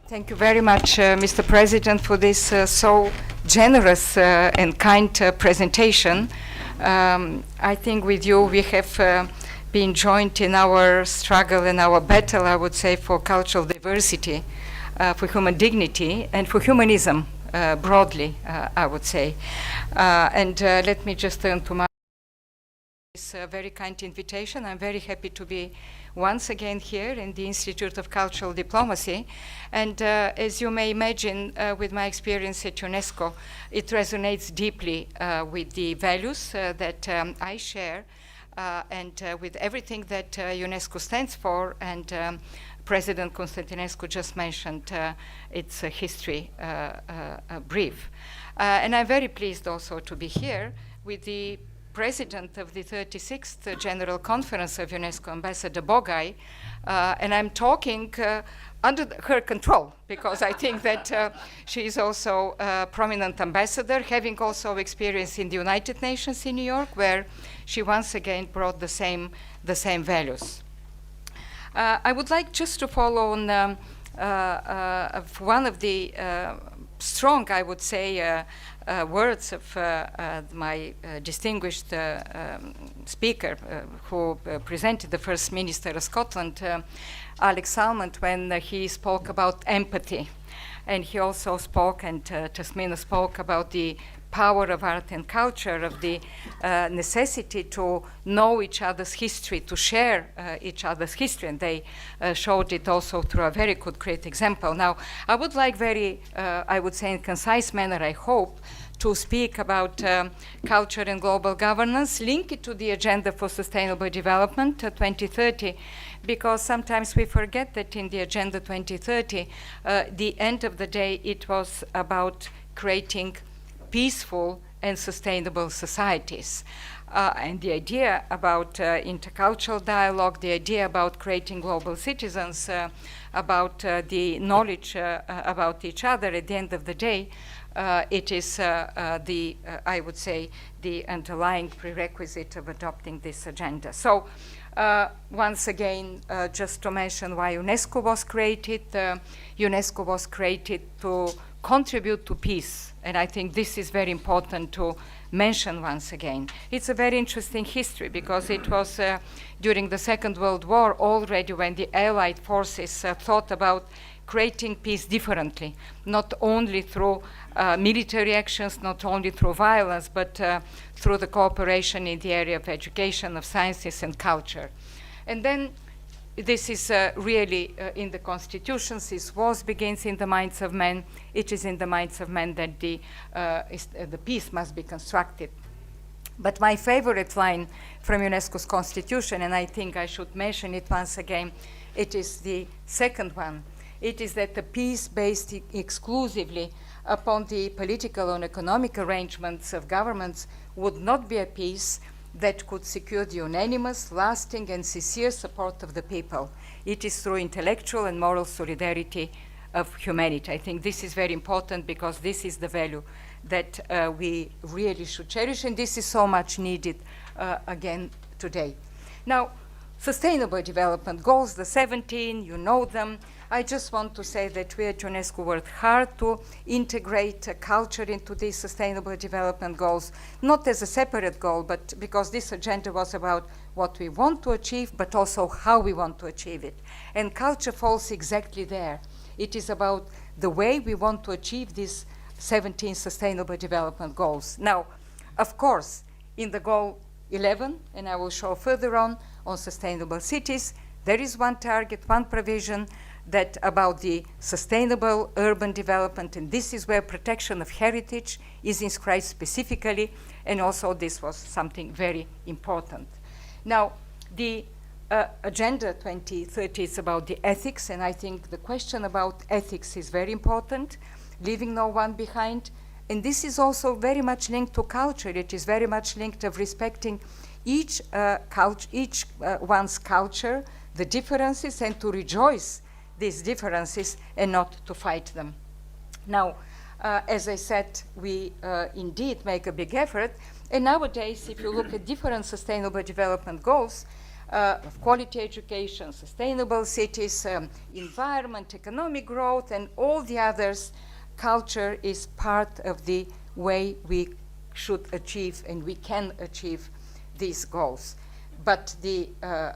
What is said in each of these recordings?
Thank you very much, Mr. President, for this so generous and kind presentation. I think with you we have been joined in our struggle and our battle, I would say, for cultural diversity, for human dignity, and for humanism broadly, I would say. And let me just turn to this very kind invitation. I'm very happy to be once again here in the Institute of Cultural Diplomacy. And as you may imagine, with my experience at UNESCO, it resonates deeply with the values that I share and with everything that UNESCO stands for. And President Constantinescu just mentioned its history brief. And I'm very pleased also to be here with the President of the 36th General Conference of UNESCO, Ambassador Bogai, and I'm talking under her control, because I think that she is also a prominent ambassador, having also experience in the United Nations in New York, where she once again brought the same values. I would like just to follow on one of the strong, I would say, words of my distinguished speaker who presented the First Minister of Scotland, Alex Salmond, when he spoke about empathy. And he also spoke, and Tasmina spoke, about the power of art and culture, of the necessity to know each other's history, to share each other's history, and they showed it also through a very good, great example. Now, I would like very, I would say in concise manner, I hope, to speak about culture and global governance, link it to the Agenda for Sustainable Development 2030, because sometimes we forget that in the Agenda 2030, the end of the day, it was about creating peaceful and sustainable societies. And the idea about intercultural dialogue, the idea about creating global citizens, about the knowledge about each other, at the end of the day, it is I would say, the underlying prerequisite of adopting this agenda. So once again, just to mention why UNESCO was created. UNESCO was created to contribute to peace, and I think this is very important to mention once again. It's a very interesting history, because it was during the Second World War already when the Allied forces thought about creating peace differently, not only through military actions, not only through violence, but through the cooperation in the area of education, of sciences and culture. And then this is really in the constitutions. This begins in the minds of men. It is in the minds of men that the peace must be constructed. But my favorite line from UNESCO's constitution, and I think I should mention it once again, it is the second one. It is that the peace based exclusively upon the political and economic arrangements of governments would not be a peace that could secure the unanimous, lasting, and sincere support of the people. It is through intellectual and moral solidarity of humanity. I think this is very important, because this is the value that we really should cherish, and this is so much needed again today. Now, Sustainable Development Goals, the 17, you know them. I just want to say that we at UNESCO worked hard to integrate culture into these Sustainable Development Goals, not as a separate goal, but because this agenda was about what we want to achieve, but also how we want to achieve it. And culture falls exactly there. It is about the way we want to achieve these 17 Sustainable Development Goals. Now, of course, in the goal 11, and I will show further on sustainable cities, there is one target, one provision that about the sustainable urban development, and this is where protection of heritage is inscribed specifically, and also this was something very important. Now, the Agenda 2030 is about the ethics, and I think the question about ethics is very important, leaving no one behind. And this is also very much linked to culture. It is very much linked of respecting each one's culture, the differences, and to rejoice these differences and not to fight them. Now, as I said, we indeed make a big effort. And nowadays, if you look at different Sustainable Development Goals, of quality education, sustainable cities, environment, economic growth, and all the others, culture is part of the way we should achieve and we can achieve these goals. But I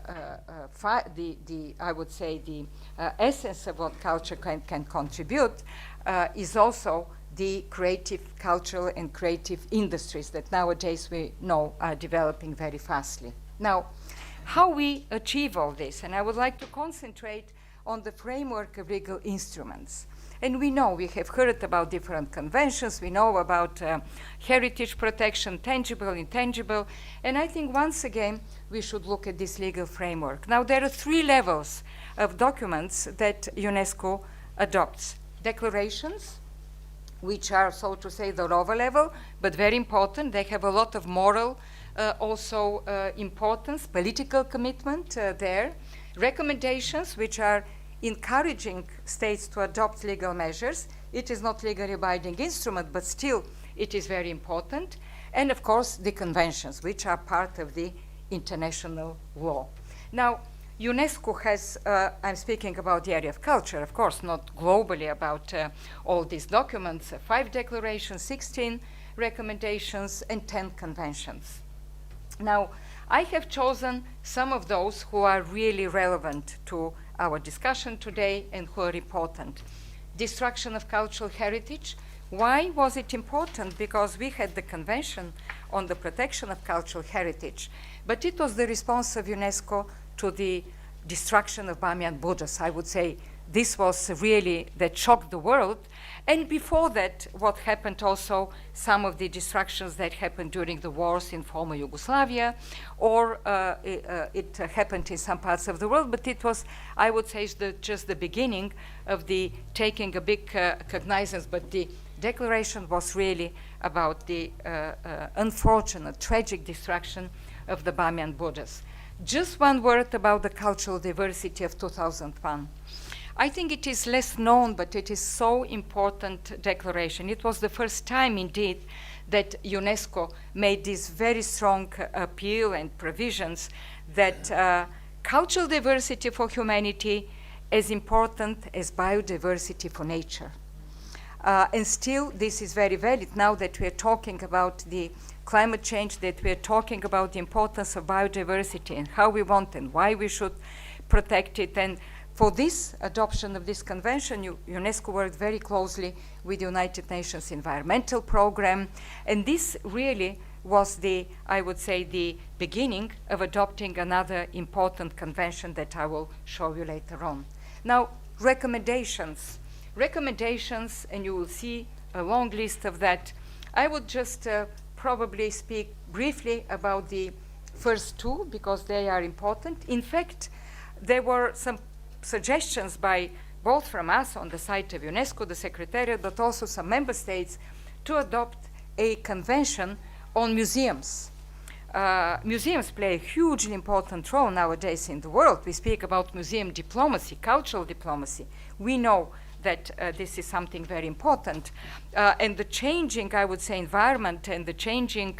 would say the essence of what culture can contribute is also the creative, cultural, and creative industries that nowadays we know are developing very fastly. Now, how we achieve all this, and I would like to concentrate on the framework of legal instruments. And we know, we have heard about different conventions, we know about heritage protection, tangible, intangible, and I think once again we should look at this legal framework. Now, there are 3 levels of documents that UNESCO adopts. Declarations, which are, so to say, the lower level, but very important. They have a lot of moral importance, political commitment there. Recommendations, which are encouraging states to adopt legal measures. It is not legally binding instrument, but still it is very important. And of course, the conventions, which are part of the international law. Now, UNESCO has, I'm speaking about the area of culture, of course, not globally about all these documents, 5 declarations, 16 recommendations, and 10 conventions. Now, I have chosen some of those who are really relevant to our discussion today and who are important. Destruction of cultural heritage. Why was it important? Because we had the Convention on the Protection of Cultural Heritage, but it was the response of UNESCO to the destruction of Bamiyan Buddhas. I would say this was really, that shocked the world. And before that, what happened also, some of the destructions that happened during the wars in former Yugoslavia, or it happened in some parts of the world, but it was, I would say, just the beginning of the taking a big cognizance, but the declaration was really about the unfortunate, tragic destruction of the Bamiyan Buddhas. Just one word about the cultural diversity of 2001. I think it is less known, but it is so important declaration. It was the first time, indeed, that UNESCO made this very strong appeal and provisions that cultural diversity for humanity as important as biodiversity for nature. And still, this is very valid now that we are talking about the climate change, that we are talking about the importance of biodiversity and how we want and why we should protect it. And for this adoption of this convention, UNESCO worked very closely with the United Nations Environmental Program, and this really was the, I would say, the beginning of adopting another important convention that I will show you later on. Now, recommendations. Recommendations, and you will see a long list of that. I would just probably speak briefly about the first 2 because they are important. In fact, there were some suggestions by both from us on the side of UNESCO, the Secretariat, but also some member states to adopt a convention on museums. Museums play a hugely important role nowadays in the world. We speak about museum diplomacy, cultural diplomacy. We know that this is something very important. And the changing, I would say, environment and the changing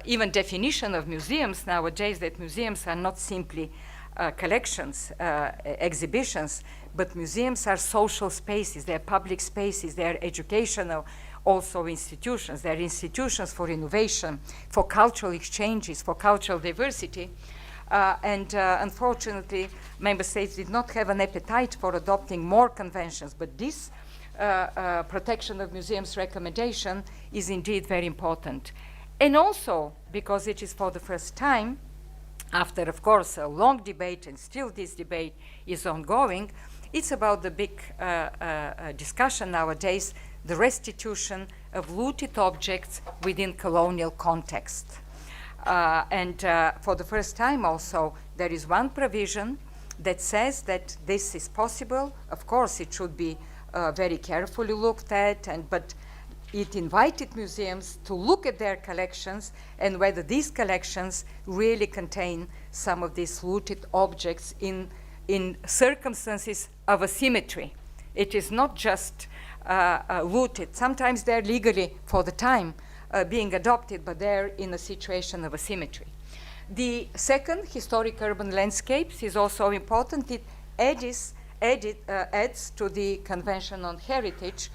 even definition of museums nowadays, that museums are not simply collections, exhibitions, but museums are social spaces, they're public spaces, they're educational also institutions, they're institutions for innovation, for cultural exchanges, for cultural diversity. Unfortunately, member states did not have an appetite for adopting more conventions, but this protection of museums recommendation is indeed very important. And also, because it is for the first time, after, of course, a long debate, and still this debate is ongoing, it's about the big discussion nowadays, the restitution of looted objects within colonial context. For the first time also, there is one provision that says that this is possible. Of course, it should be very carefully looked at, but it invited museums to look at their collections and whether these collections really contain some of these looted objects in circumstances of asymmetry. It is not just looted. Sometimes they're legally, for the time, being adopted, but they're in a situation of asymmetry. The second, historic urban landscapes, is also important. It adds to the Convention on Heritage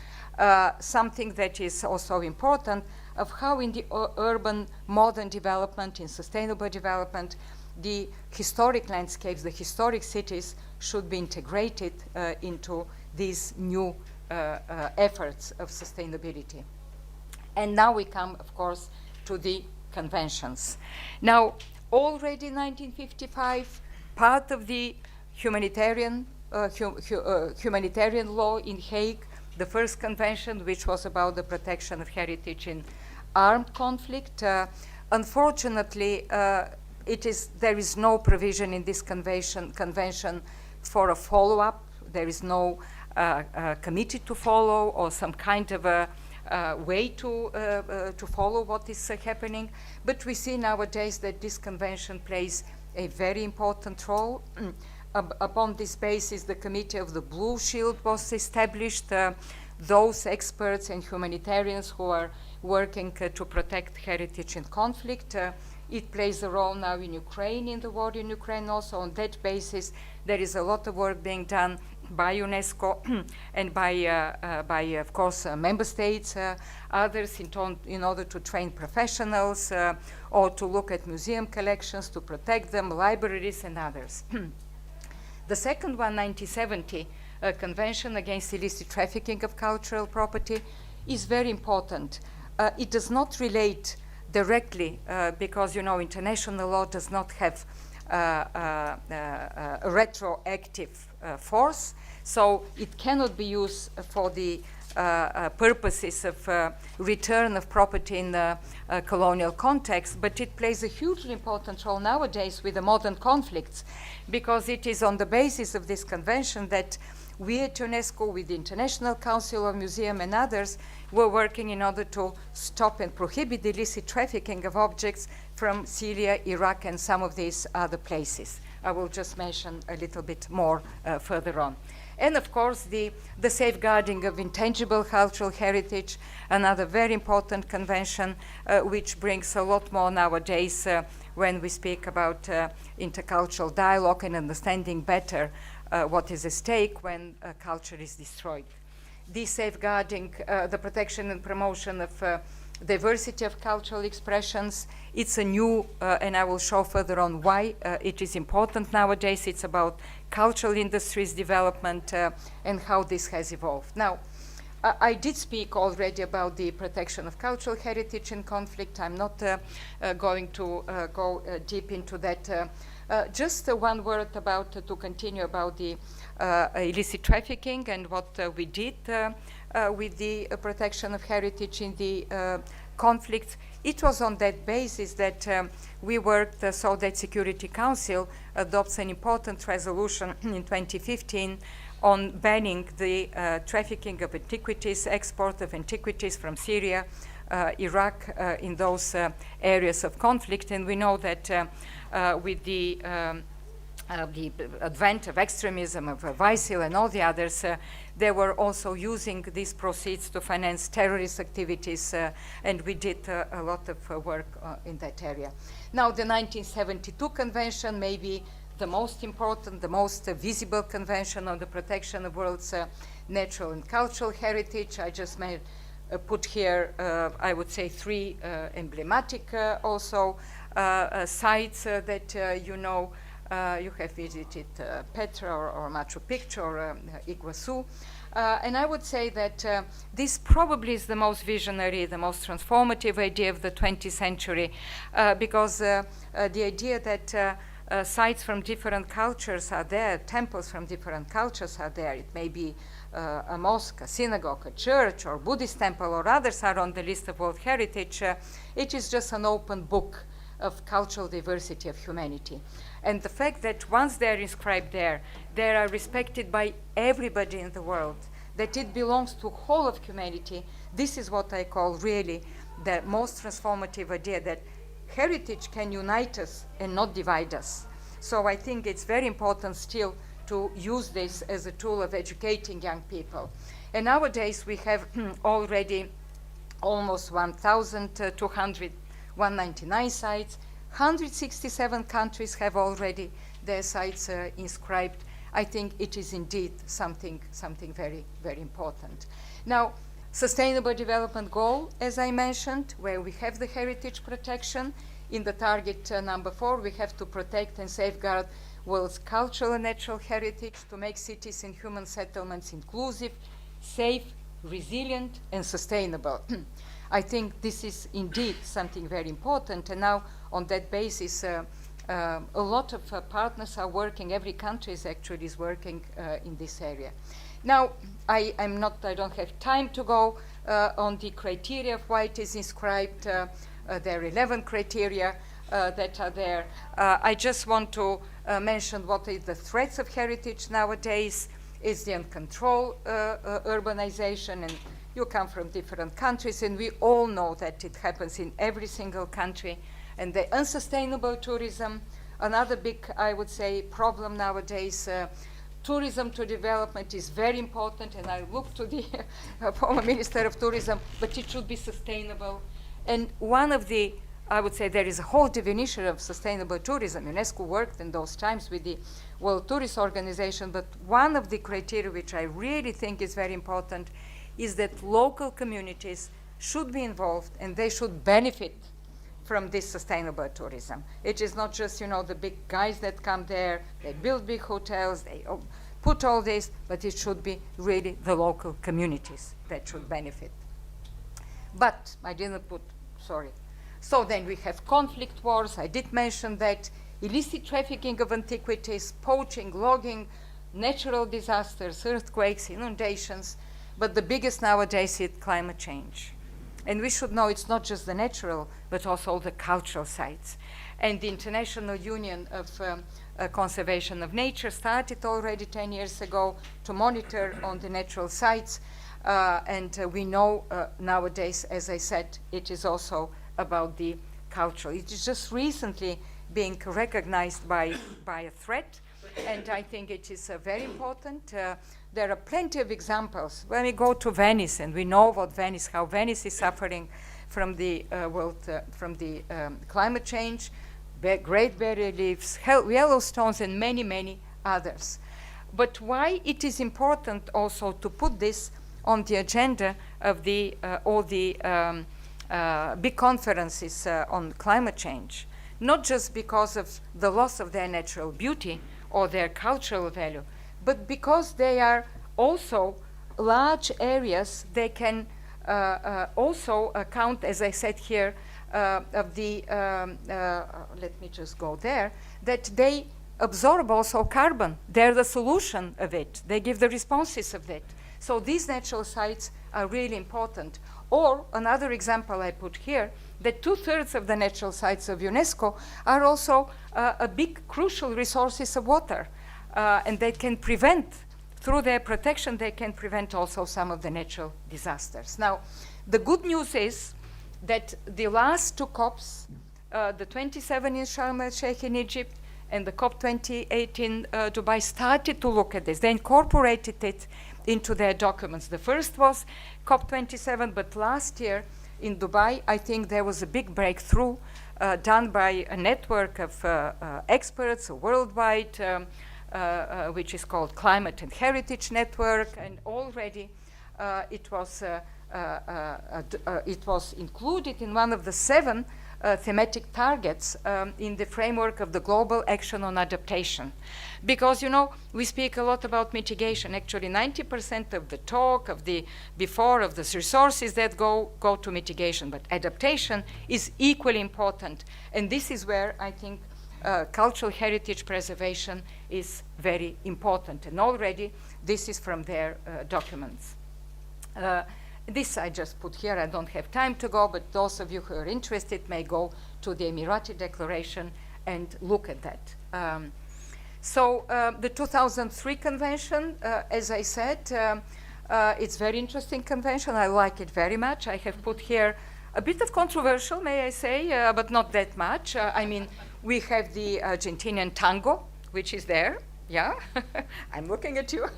something that is also important of how in the urban modern development, in sustainable development, the historic landscapes, the historic cities should be integrated into these new efforts of sustainability. And now we come, of course, to the conventions. Now, already in 1955, part of the humanitarian law in Hague, the first convention, which was about the protection of heritage in armed conflict. Unfortunately, there is no provision in this convention for a follow-up. There is no committee to follow or some kind of a way to follow what is happening. But we see nowadays that this convention plays a very important role. Upon this basis, the Committee of the Blue Shield was established. Those experts and humanitarians who are working to protect heritage in conflict. It plays a role now in Ukraine, in the war in Ukraine also. On that basis, there is a lot of work being done by UNESCO and by of course, member states, others in order to train professionals or to look at museum collections, to protect them, libraries and others. The second one, 1970, Convention Against Illicit Trafficking of Cultural Property, is very important. It does not relate directly because, international law does not have a retroactive force, so it cannot be used for the purposes of return of property in the colonial context, but it plays a hugely important role nowadays with the modern conflicts, because it is on the basis of this convention that we at UNESCO, with the International Council of Museums and others, were working in order to stop and prohibit the illicit trafficking of objects from Syria, Iraq, and some of these other places. I will just mention a little bit more further on. And of course, the safeguarding of intangible cultural heritage, another very important convention, which brings a lot more nowadays when we speak about intercultural dialogue and understanding better what is at stake when culture is destroyed. The safeguarding, the protection and promotion of diversity of cultural expressions, it's a new, and I will show further on why it is important nowadays. It's about cultural industries development and how this has evolved. Now, I did speak already about the protection of cultural heritage in conflict. I'm not going to go deep into that. Just one word about, to continue about the illicit trafficking and what we did with the protection of heritage in the conflicts. It was on that basis that we worked so that Security Council adopts an important resolution in 2015 on banning the trafficking of antiquities, export of antiquities from Syria, Iraq, in those areas of conflict. And we know that with the advent of extremism, of ISIL and all the others, they were also using these proceeds to finance terrorist activities, and we did a lot of work in that area. Now, the 1972 convention may be the most important, the most visible convention on the protection of world's natural and cultural heritage. I just made put here, I would say, three emblematic also sites that you know. You have visited Petra or Machu Picchu or Iguazu. And I would say that this probably is the most visionary, the most transformative idea of the 20th century, because the idea that sites from different cultures are there, temples from different cultures are there. It may be a mosque, a synagogue, a church, or Buddhist temple, or others are on the list of World Heritage. It is just an open book of cultural diversity of humanity. And the fact that once they're inscribed there, they are respected by everybody in the world, that it belongs to whole of humanity, this is what I call really the most transformative idea, that heritage can unite us and not divide us. So I think it's very important still to use this as a tool of educating young people. And nowadays we have already almost 1,299 sites, 167 countries have already their sites inscribed. I think it is indeed something very, very important. Now, Sustainable Development Goal, as I mentioned, where we have the heritage protection. In the target number 4, we have to protect and safeguard world's cultural and natural heritage, to make cities and human settlements inclusive, safe, resilient, and sustainable. I think this is indeed something very important, and now on that basis, a lot of partners are working, every country is actually working in this area. Now, I don't have time to go on the criteria of why it is inscribed. There are 11 criteria that are there. I just want to mention what is the threats of heritage nowadays. Is the uncontrolled urbanization, and you come from different countries, and we all know that it happens in every single country. And the unsustainable tourism, another big, I would say, problem nowadays. Tourism to development is very important, and I look to the former Minister of Tourism, but it should be sustainable. And one of the, I would say, there is a whole definition of sustainable tourism. UNESCO worked in those times with the World Tourist Organization, but one of the criteria which I really think is very important is that local communities should be involved and they should benefit from this sustainable tourism. It is not just, the big guys that come there, they build big hotels, they put all this, but it should be really the local communities that should benefit. But I didn't put, sorry. So then we have conflict wars, I did mention that, illicit trafficking of antiquities, poaching, logging, natural disasters, earthquakes, inundations, but the biggest nowadays is climate change. And we should know it's not just the natural, but also the cultural sites. And the International Union of Conservation of Nature started already 10 years ago to monitor on the natural sites. And we know nowadays, as I said, it is also about the cultural. It is just recently being recognized by a threat, and I think it is very important. There are plenty of examples. When we go to Venice, and we know how Venice is suffering from the climate change, Great Barrier Reefs, Yellowstones, and many, many others. But why it is important also to put this on the agenda of the all the big conferences on climate change, not just because of the loss of their natural beauty or their cultural value, but because they are also large areas. They can also account, as I said here, of the, let me just go there, that they absorb also carbon. They're the solution of it. They give the responses of it. So these natural sites are really important. Or another example I put here, that 2/3 of the natural sites of UNESCO are also a big crucial resources of water. And they can prevent, through their protection, they can prevent also some of the natural disasters. Now, the good news is that the last two COPs, the 27 in Sharm el-Sheikh in Egypt and the COP 28 in Dubai, started to look at this. They incorporated it into their documents. The first was COP 27, but last year in Dubai, I think there was a big breakthrough done by a network of experts worldwide, which is called Climate and Heritage Network, and already it was included in one of the 7 thematic targets in the framework of the Global Action on Adaptation. Because, we speak a lot about mitigation. Actually, 90% of the talk of the resources that go to mitigation, but adaptation is equally important. And this is where I think cultural heritage preservation is very important. And already, this is from their documents. This I just put here. I don't have time to go, but those of you who are interested may go to the Emirati Declaration and look at that. So the 2003 convention, as I said, it's a very interesting convention. I like it very much. I have put here a bit of controversial, may I say, but not that much. I mean, we have the Argentinian tango, which is there. Yeah, I'm looking at you.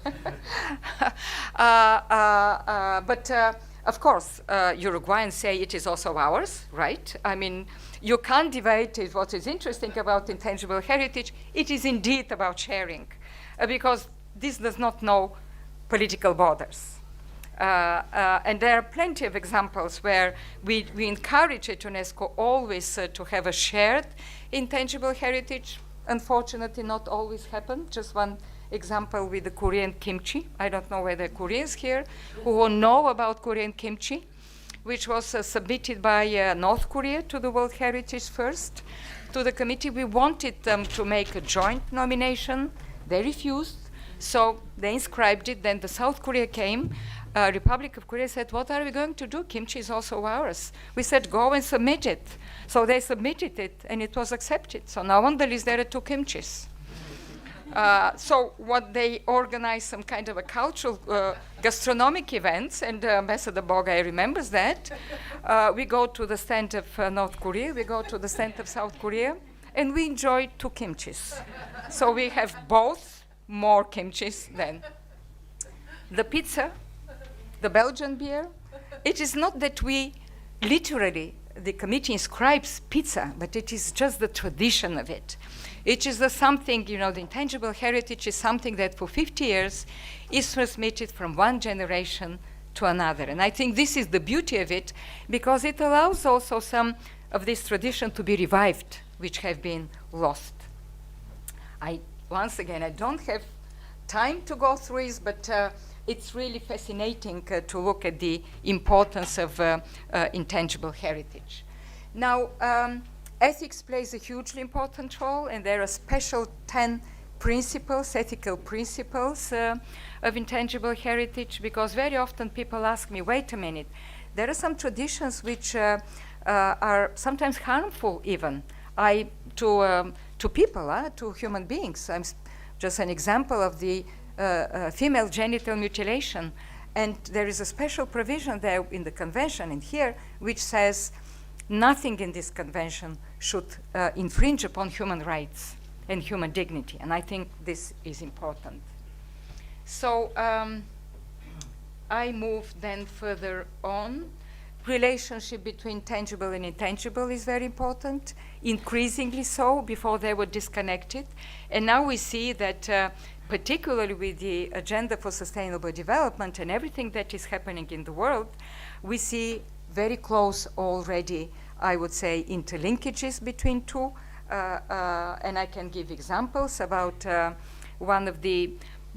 But Of course, Uruguayans say it is also ours, right? I mean, you can't divide it. What is interesting about intangible heritage, it is indeed about sharing, because this does not know political borders. And there are plenty of examples where we encourage at UNESCO always to have a shared intangible heritage. Unfortunately, not always happen. Just one example with the Korean kimchi. I don't know whether Koreans here who will know about Korean kimchi, which was submitted by North Korea to the World Heritage first. To the committee, we wanted them to make a joint nomination. They refused, so they inscribed it. Then the South Korea came. Republic of Korea said, what are we going to do? Kimchi is also ours. We said, go and submit it. So they submitted it, and it was accepted. So now on the list there are 2 kimchis. So what they organized some kind of a cultural gastronomic events, and Ambassador Bogai remembers that. We go to the stand of North Korea, we go to the stand of South Korea, and we enjoy 2 kimchis. So we have both more kimchis than the pizza, the Belgian beer. It is not that we literally, the committee inscribes pizza, but it is just the tradition of it. It is something, the intangible heritage is something that for 50 years is transmitted from one generation to another. And I think this is the beauty of it, because it allows also some of this tradition to be revived, which have been lost. Once again, I don't have time to go through this, but it's really fascinating to look at the importance of intangible heritage. Now, ethics plays a hugely important role, and there are special 10 principles, ethical principles of intangible heritage, because very often people ask me, wait a minute, there are some traditions which are sometimes harmful even to people, to human beings. I'm just an example of the female genital mutilation, and there is a special provision there in the convention and here which says nothing in this convention should infringe upon human rights and human dignity, and I think this is important. So I move then further on. Relationship between tangible and intangible is very important, increasingly so. Before they were disconnected, and now we see that particularly with the Agenda for Sustainable Development and everything that is happening in the world, we see very close already, I would say, interlinkages between two. And I can give examples about one of the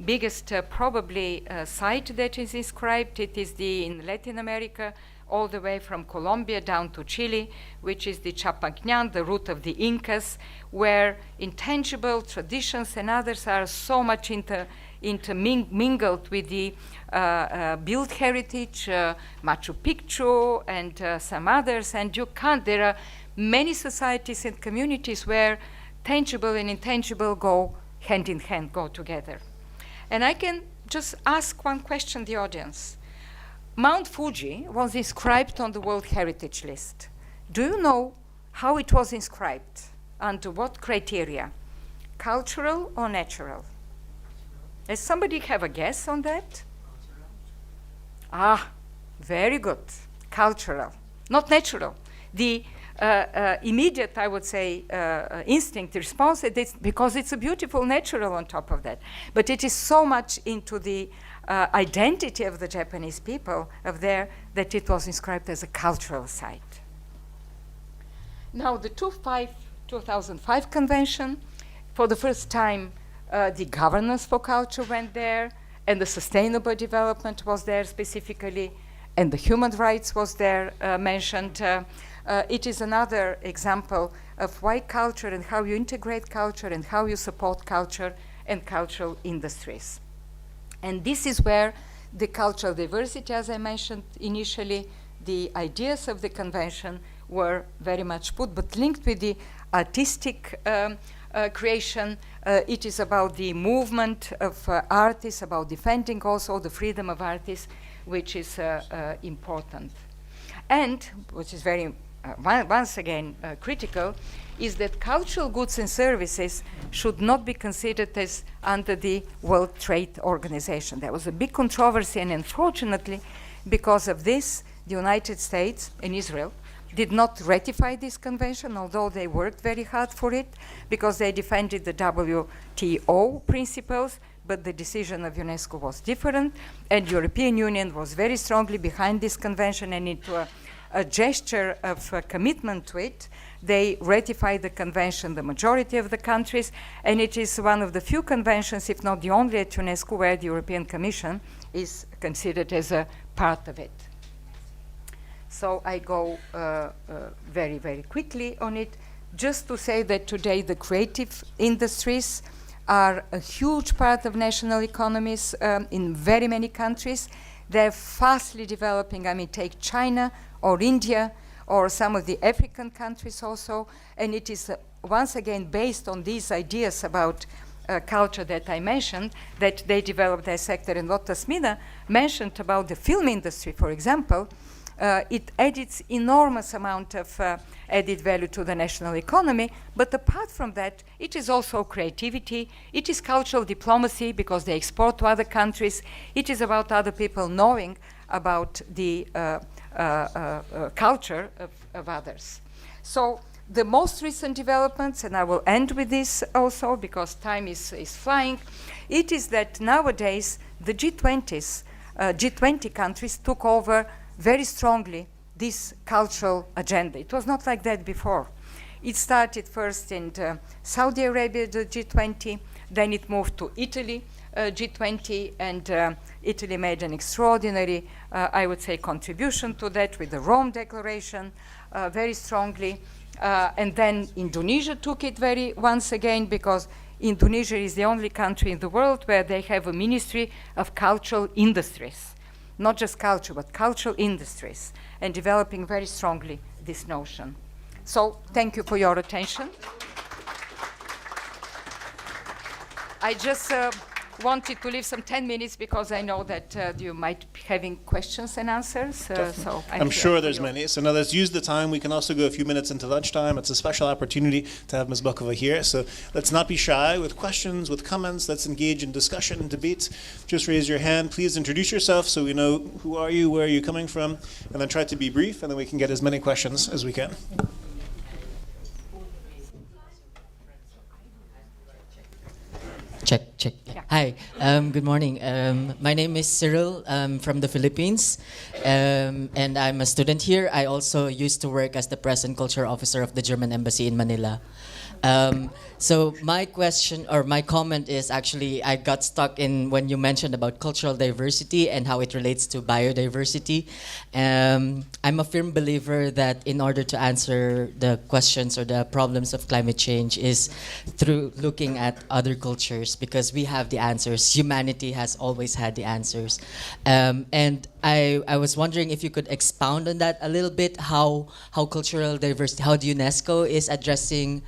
biggest probably site that is inscribed. It is in Latin America, all the way from Colombia down to Chile, which is the Chapacñan, the root of the Incas, where intangible traditions and others are so much intermingled with the built heritage, Machu Picchu and some others, and there are many societies and communities where tangible and intangible go hand in hand, go together. And I can just ask one question, the audience. Mount Fuji was inscribed on the World Heritage List. Do you know how it was inscribed? Under what criteria? Cultural or natural? Does somebody have a guess on that? Ah, very good. Cultural, not natural. The immediate, I would say, instinct response is because it's a beautiful natural on top of that. But it is so much into the identity of the Japanese people of there that it was inscribed as a cultural site. Now, the 2005 convention, for the first time, the governance for culture went there, and the sustainable development was there specifically, and the human rights was there mentioned. It is another example of why culture and how you integrate culture and how you support culture and cultural industries. And this is where the cultural diversity, as I mentioned initially, the ideas of the convention were very much put, but linked with the artistic creation. It is about the movement of artists, about defending also the freedom of artists, which is important. And, which is very once again critical, is that cultural goods and services should not be considered as under the World Trade Organization. There was a big controversy, and unfortunately, Because of this, the United States and Israel did not ratify this convention, although they worked very hard for it, because they defended the WTO principles, but the decision of UNESCO was different, and the European Union was very strongly behind this convention, and into a gesture of commitment to it, they ratified the convention, the majority of the countries, and it is one of the few conventions, if not the only at UNESCO, where the European Commission is considered as a part of it. So I go very, very quickly on it, just to say that today the creative industries are a huge part of national economies in very many countries. They're fastly developing. I mean, take China or India or some of the African countries also, and it is once again based on these ideas about culture that I mentioned, that they developed their sector. And what Tasmina mentioned about the film industry, for example, it adds enormous amount of added value to the national economy, but apart from that, it is also creativity, it is cultural diplomacy because they export to other countries, it is about other people knowing about the culture of others. So the most recent developments, and I will end with this also because time is flying, it is that nowadays the G20 countries took over very strongly this cultural agenda. It was not like that before. It started first in Saudi Arabia, the G20, then it moved to Italy, G20, and Italy made an extraordinary, I would say, contribution to that with the Rome Declaration very strongly. And then Indonesia took it once again, because Indonesia is the only country in the world where they have a Ministry of Cultural Industries. Not just culture, but cultural industries, and developing very strongly this notion. So thank you for your attention. I just wanted to leave some 10 minutes because I know that you might be having questions and answers. So I'm sure there's many. So now let's use the time. We can also go a few minutes into lunchtime. It's a special opportunity to have Ms. Bokova here. So let's not be shy with questions, with comments. Let's engage in discussion and debate. Just raise your hand. Please introduce yourself so we know who are you, where are you coming from, and then try to be brief, and then we can get as many questions as we can. Check. Yeah. Hi, good morning. My name is Cyril from the Philippines, and I'm a student here. I also used to work as the Press and Culture Officer of the German Embassy in Manila. So my question or my comment is actually I got stuck in when you mentioned about cultural diversity and how it relates to biodiversity. I'm a firm believer that in order to answer the questions or the problems of climate change is through looking at other cultures, because we have the answers. Humanity has always had the answers. And I was wondering if you could expound on that a little bit, how cultural diversity, how the UNESCO is addressing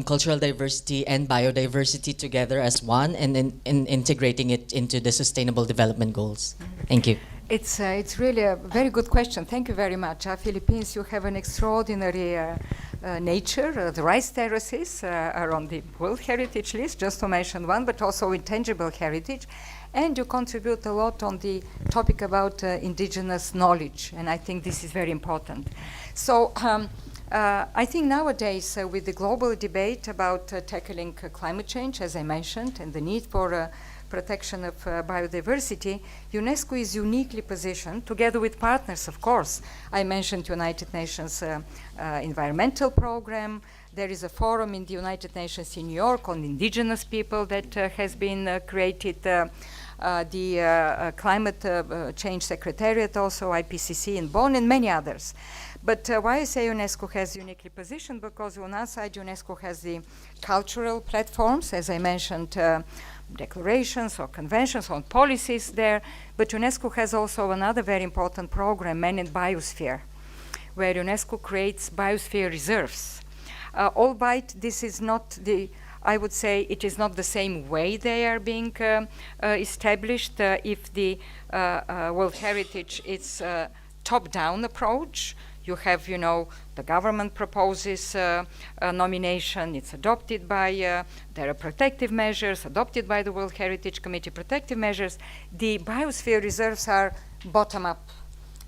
cultural diversity and biodiversity together as one, and in integrating it into the Sustainable Development Goals. Thank you. It's really a very good question. Thank you very much. Philippines, you have an extraordinary nature. The rice terraces are on the World Heritage List, just to mention one, but also intangible heritage. And you contribute a lot on the topic about indigenous knowledge, and I think this is very important. So I think nowadays, with the global debate about tackling climate change, as I mentioned, and the need for protection of biodiversity, UNESCO is uniquely positioned, together with partners, of course. I mentioned United Nations environmental program. There is a forum in the United Nations in New York on indigenous people that has been created. The Climate Change Secretariat also, IPCC in Bonn, and many others. But why I say UNESCO has uniquely positioned, because on one side UNESCO has the cultural platforms, as I mentioned, declarations or conventions on policies there, but UNESCO has also another very important program, Man and Biosphere, where UNESCO creates biosphere reserves. Albeit this is not I would say it is not the same way they are being established. If the World Heritage is a top-down approach, you have, the government proposes a nomination, it's adopted by, there are protective measures adopted by the World Heritage Committee, protective measures. The biosphere reserves are bottom-up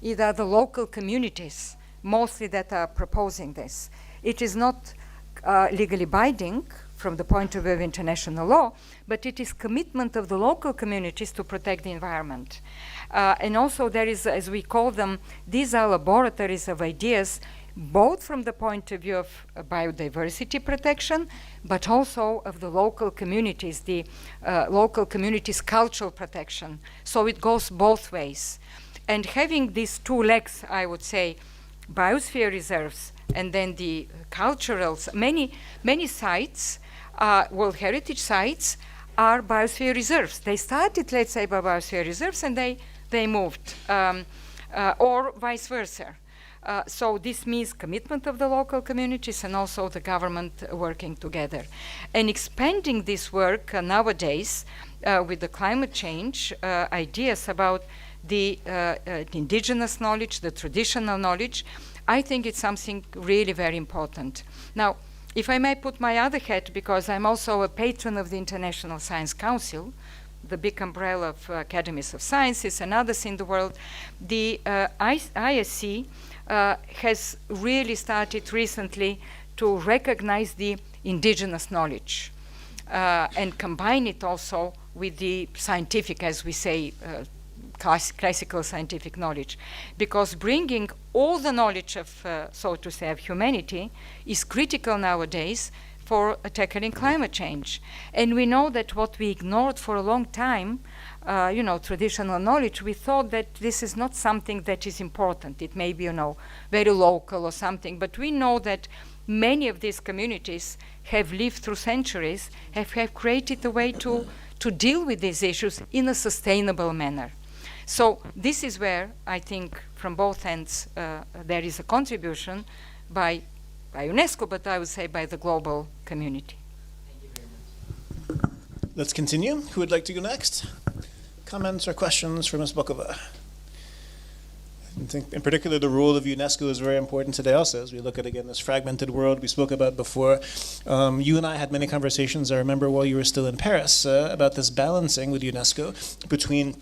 it are the local communities mostly that are proposing this. It is not legally binding from the point of view of international law, but it is commitment of the local communities to protect the environment. And also there is, as we call them, these are laboratories of ideas, both from the point of view of biodiversity protection, but also of the local communities, the local communities' cultural protection. So it goes both ways. And having these two legs, I would say, biosphere reserves and then the cultural, many Sites, World Heritage Sites, are biosphere reserves. They started, let's say, by biosphere reserves, and they moved, or vice versa. So this means commitment of the local communities and also the government working together. And expanding this work nowadays with the climate change, ideas about the indigenous knowledge, the traditional knowledge, I think it's something really very important. Now, if I may put my other hat, because I'm also a patron of the International Science Council, the big umbrella of academies of sciences and others in the world, the ISC has really started recently to recognize the indigenous knowledge and combine it also with the scientific, as we say, classical scientific knowledge, because bringing all the knowledge of, so to say, of humanity is critical nowadays for tackling climate change. And we know that what we ignored for a long time, traditional knowledge, we thought that this is not something that is important. It may be, very local or something, but we know that many of these communities have lived through centuries, have created a way to deal with these issues in a sustainable manner. So this is where I think from both ends there is a contribution by UNESCO, but I would say by the global community. Thank you very much. Let's continue. Who would like to go next? Comments or questions for Ms. Bokova? I think in particular the role of UNESCO is very important today also, as we look at, again, this fragmented world we spoke about before. You and I had many conversations, I remember, while you were still in Paris, about this balancing with UNESCO between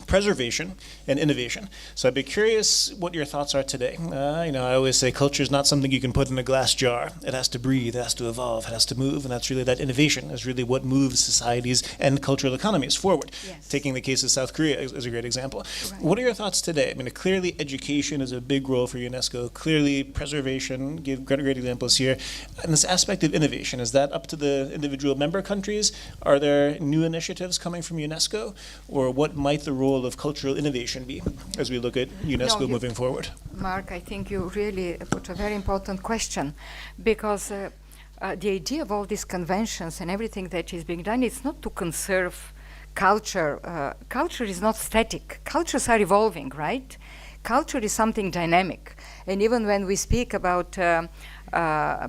preservation and innovation. So I'd be curious what your thoughts are today. I always say culture is not something you can put in a glass jar. It has to breathe, it has to evolve, it has to move, and that's really that innovation is really what moves societies and cultural economies forward. Yes. Taking the case of South Korea is a great example. Right. What are your thoughts today? I mean, clearly education is a big role for UNESCO. Clearly preservation, give great examples here. And this aspect of innovation, is that up to the individual member countries? Are there new initiatives coming from UNESCO? Or what might the role of cultural innovation be as we look at UNESCO moving forward? Mark, I think you really put a very important question, because the idea of all these conventions and everything that is being done is not to conserve culture. Culture is not static. Cultures are evolving, right? Culture is something dynamic. And even when we speak about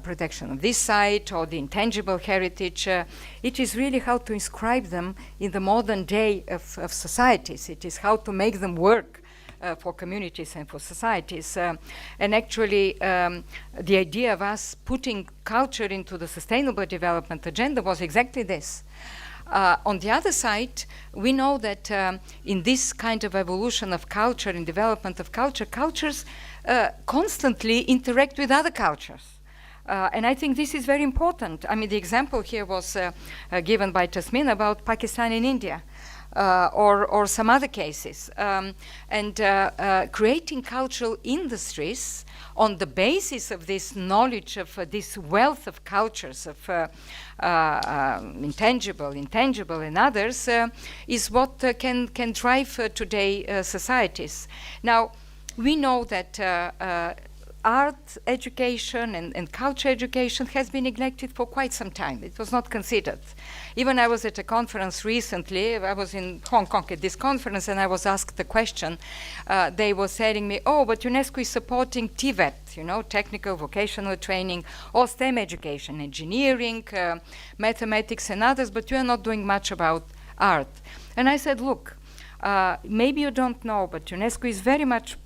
protection of this site or the intangible heritage, it is really how to inscribe them in the modern day of societies. It is how to make them work for communities and for societies. And actually, the idea of us putting culture into the sustainable development agenda was exactly this. On the other side, we know that in this kind of evolution of culture and development of culture, cultures constantly interact with other cultures. And I think this is very important. I mean, the example here was given by Tasmin about Pakistan and India, or some other cases. And creating cultural industries on the basis of this knowledge of this wealth of cultures, of intangible, and others, is what can drive today societies. Now, we know that art education and culture education has been neglected for quite some time. It was not considered. Even I was at a conference recently. I was in Hong Kong at this conference, and I was asked the question. They were telling me, oh, but UNESCO is supporting TVET, technical vocational training, or STEM education, engineering, mathematics, and others, but you are not doing much about art. And I said, look, maybe you don't know, but UNESCO is very much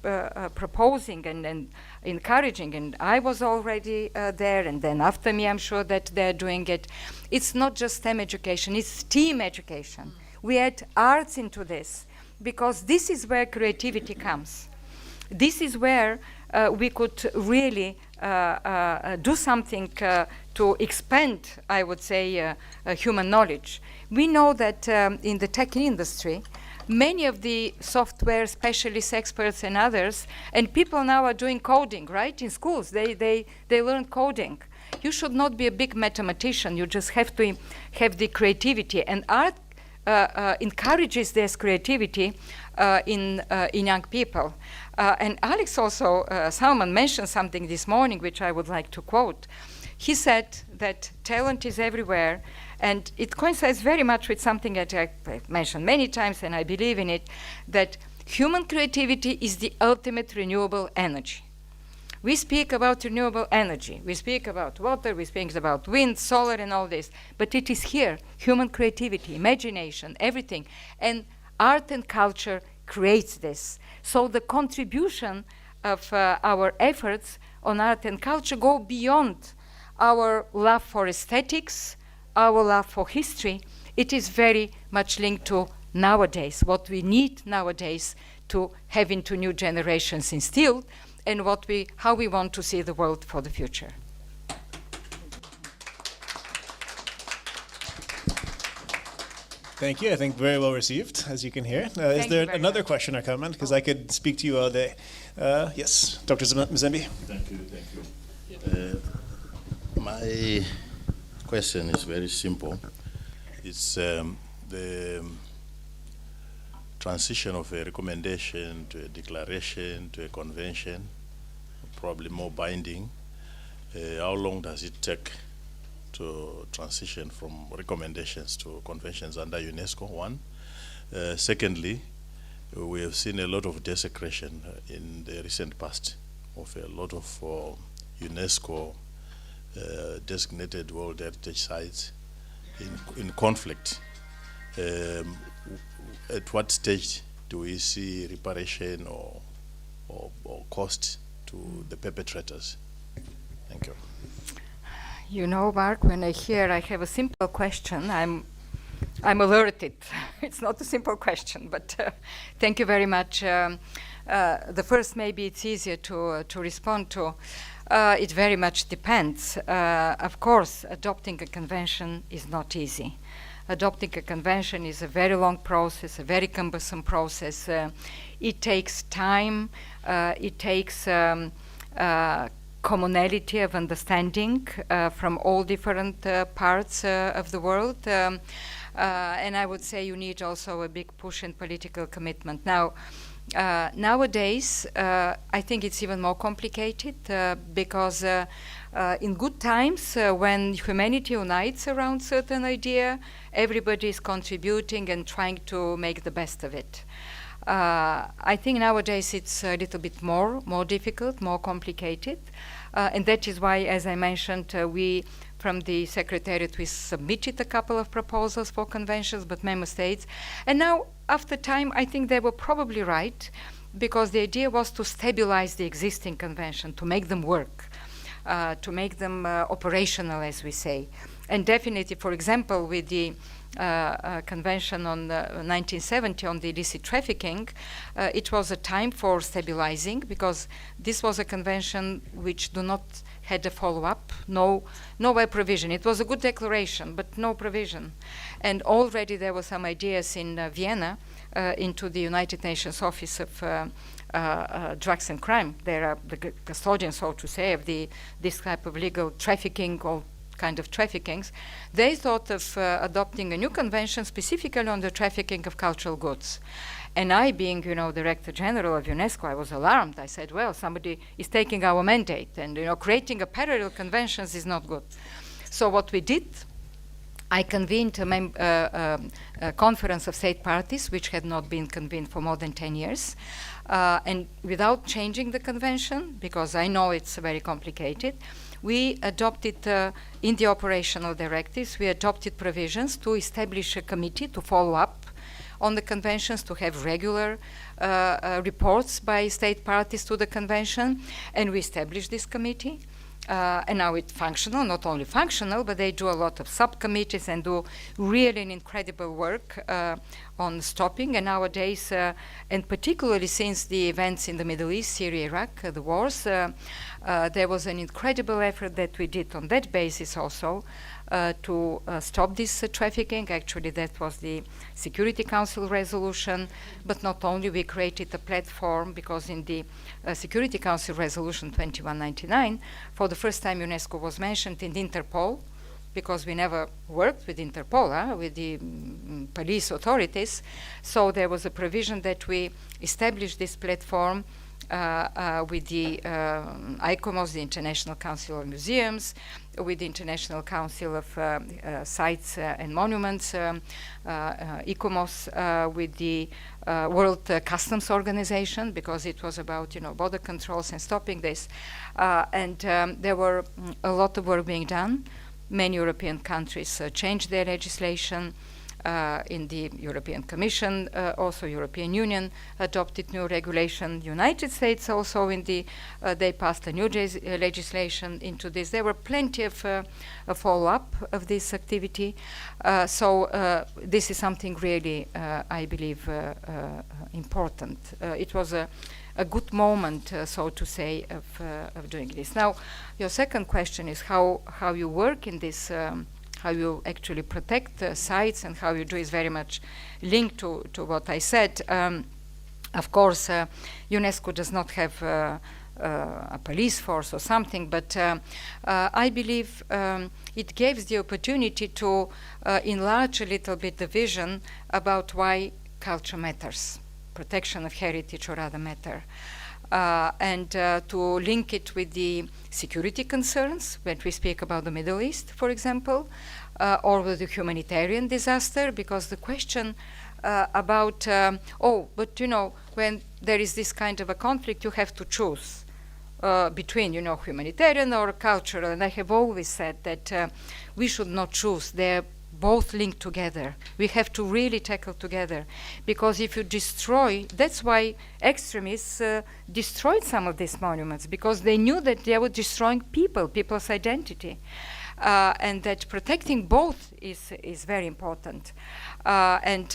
proposing and encouraging, and I was already there, and then after me I'm sure that they're doing it. It's not just STEM education, it's STEAM education. We add arts into this, because this is where creativity comes. this is where we could really do something to expand, I would say, human knowledge. We know that in the tech industry, many of the software specialists, experts, and others, and people now are doing coding, right? In schools, they learn coding. You should not be a big mathematician. You just have to have the creativity. And art encourages this creativity in young people. And Alex also, Salman mentioned something this morning, which I would like to quote. He said that talent is everywhere, and it coincides very much with something that I've mentioned many times, and I believe in it, that human creativity is the ultimate renewable energy. We speak about renewable energy. We speak about water, we speak about wind, solar, and all this. But it is here, human creativity, imagination, everything. And art and culture creates this. So the contribution of our efforts on art and culture go beyond our love for aesthetics, our love for history. It is very much linked to nowadays, what we need nowadays to have into new generations instilled, and how we want to see the world for the future. Thank you. I think very well received, as you can hear. Is there another question or comment? Because I could speak to you all day. Yes, Dr. Mzembe. Thank you. My question is very simple. It's the transition of a recommendation to a declaration to a convention, probably more binding. How long does it take to transition from recommendations to conventions under UNESCO, one? Secondly, we have seen a lot of desecration in the recent past of a lot of UNESCO designated World Heritage Sites in conflict. At what stage do we see reparation or cost to the perpetrators? Thank you. You know, Mark, when I hear I have a simple question, I'm alerted. It's not a simple question, but thank you very much. The first, maybe it's easier to respond to. It very much depends. Of course, adopting a convention is not easy. Adopting a convention is a very long process, a very cumbersome process. It takes time. It takes commonality of understanding from all different parts of the world. And I would say you need also a big push and political commitment. Now, nowadays, I think it's even more complicated because in good times, when humanity unites around certain idea, everybody is contributing and trying to make the best of it. I think nowadays it's a little bit more difficult, more complicated. And that is why, as I mentioned, we, from the Secretariat, we submitted a couple of proposals for conventions, but member states. And now, after time, I think they were probably right, because the idea was to stabilize the existing convention, to make them work, to make them operational, as we say. And definitely, for example, with the convention on 1970 on the illicit trafficking, it was a time for stabilizing, because this was a convention which do not had a follow-up, no provision. It was a good declaration, but no provision. And already there were some ideas in Vienna into the United Nations Office of Drugs and Crime. They are the custodians, so to say, of this type of legal trafficking or kind of traffickings. They thought of adopting a new convention specifically on the trafficking of cultural goods. And I, being, Director General of UNESCO, I was alarmed. I said, well, somebody is taking our mandate, and, creating a parallel conventions is not good. So what we did, I convened a conference of state parties, which had not been convened for more than 10 years. And without changing the convention, because I know it's very complicated, we adopted, in the operational directives, we adopted provisions to establish a committee to follow up on the conventions, to have regular reports by state parties to the convention, and we established this committee. And now it's functional, not only functional, but they do a lot of subcommittees and do really an incredible work on stopping. And nowadays, and particularly since the events in the Middle East, Syria, Iraq, the wars, there was an incredible effort that we did on that basis also to stop this trafficking. Actually, that was the Security Council resolution. But not only, we created a platform, because in the Security Council resolution 2199, for the first time UNESCO was mentioned in Interpol, because we never worked with Interpol, with the police authorities. So there was a provision that we established this platform with the ICOMOS, the International Council of Museums, with the International Council of Sites and Monuments, ICOMOS, with the World Customs Organization, because it was about border controls and stopping this. And there were a lot of work being done. Many European countries changed their legislation. In the European Commission, also European Union adopted new regulation. United States also they passed a new legislation into this. There were plenty of follow-up of this activity. So this is something really, I believe, important. It was a good moment, so to say, of doing this. Now, your second question is how you work in this. How you actually protect sites and how you do is very much linked to what I said. Of course, UNESCO does not have a police force or something, but I believe it gives the opportunity to enlarge a little bit the vision about why culture matters, protection of heritage or other matter. And to link it with the security concerns when we speak about the Middle East, for example, or with the humanitarian disaster, because the question about, but when there is this kind of a conflict, you have to choose between, humanitarian or cultural. And I have always said that we should not choose. They're both linked together. We have to really tackle together, because if you destroy, that's why extremists destroyed some of these monuments, because they knew that they were destroying people's identity, and that protecting both is very important. And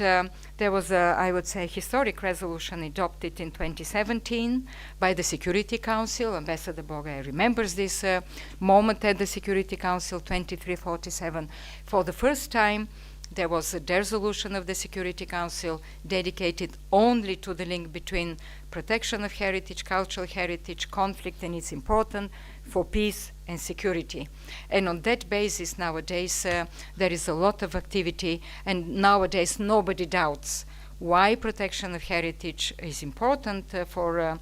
there was I would say, historic resolution adopted in 2017 by the Security Council. Ambassador Boga remembers this moment at the Security Council, 2347. For the first time, there was a resolution of the Security Council dedicated only to the link between protection of heritage, cultural heritage, conflict, and it's important for peace and security. And on that basis, nowadays, there is a lot of activity, and nowadays nobody doubts why protection of heritage is important for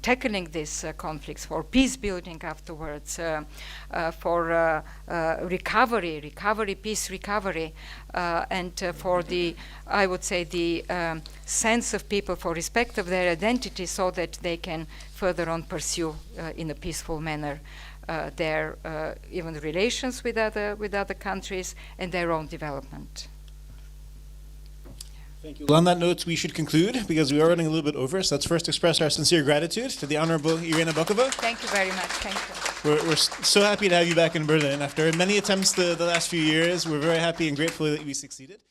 tackling these conflicts, for peace building afterwards, for recovery, peace recovery, and for the, I would say, the sense of people for respect of their identity, so that they can further on pursue in a peaceful manner their even relations with other countries and their own development. Thank you. Well, on that note, we should conclude, because we are running a little bit over. So let's first express our sincere gratitude to the Honorable Irina Bokova. Thank you very much. Thank you. We're so happy to have you back in Berlin. After many attempts the last few years, we're very happy and grateful that we succeeded.